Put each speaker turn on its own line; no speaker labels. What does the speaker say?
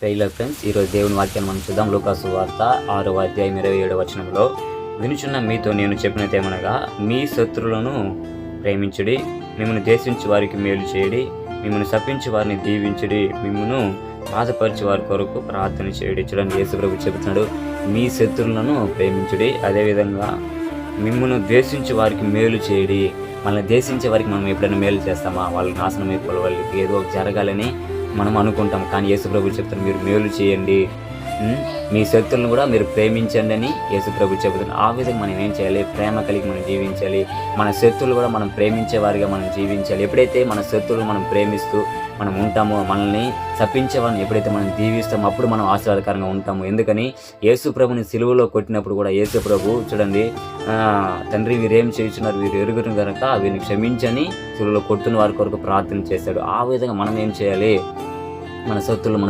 ప్రైలర్ friends, ఈరోజు దేవుని వాక్యాన్ని మనం చూద్దాం. లూకాసు వార్త 6వ అధ్యాయం 27వ వచనంలో, వినుచున్న మీతో నేను చెప్పినదేమనగా, మీ శత్రువులను ప్రేమించుడి, మిమ్మల్ని దేశించు వారికి మేలు చేయుడి, మిమ్మల్ని శపించు వారిని దీవించుడి, మిమ్మల్ని బాధపరిచే వారి కొరకు ప్రార్థన చేయుడి. చూడండి, యేసు ప్రభు చెబుతున్నాడు, మీ శత్రువులను ప్రేమించుడి, అదేవిధంగా మిమ్మల్ని ద్వేషించే వారికి మేలు చేయుడి. మనల్ని దేశించే వారికి మనం ఎప్పుడైనా మేలు చేస్తామా? వాళ్ళు నాశనం అయిపోవాలి, వాళ్ళకి ఏదో జరగాలని మనం అనుకుంటాం. కానీ యేసు ప్రభు చెప్తారు, మీరు మేలు చేయండి, మీ శత్రువులను కూడా మీరు ప్రేమించండి అని యేసు ప్రభు చెబుతున్నారు. ఆ విధంగా మనం ఏం చేయాలి? ప్రేమ కలిగి మనం జీవించాలి. మన శత్రువులు కూడా మనం ప్రేమించే వారిగా మనం జీవించాలి. ఎప్పుడైతే మన శత్రువులు మనం ప్రేమిస్తూ మనం ఉంటామో, మనల్ని శపించే వారిని ఎప్పుడైతే మనం దీవిస్తామో, అప్పుడు మనం ఆశీర్వాదకరంగా ఉంటాము. ఎందుకని యేసు ప్రభుని సిలువలో కొట్టినప్పుడు కూడా యేసు ప్రభు చూడండి, తండ్రి వీరేం చేస్తున్నారు, వీరు ఎరుగురు కనుక వీరిని క్షమించని సిలువలో కొట్టున్న వారి కొరకు ప్రార్థన చేశాడు. ఆ విధంగా మనం ఏం చేయాలి? మన శత్రువులు మనం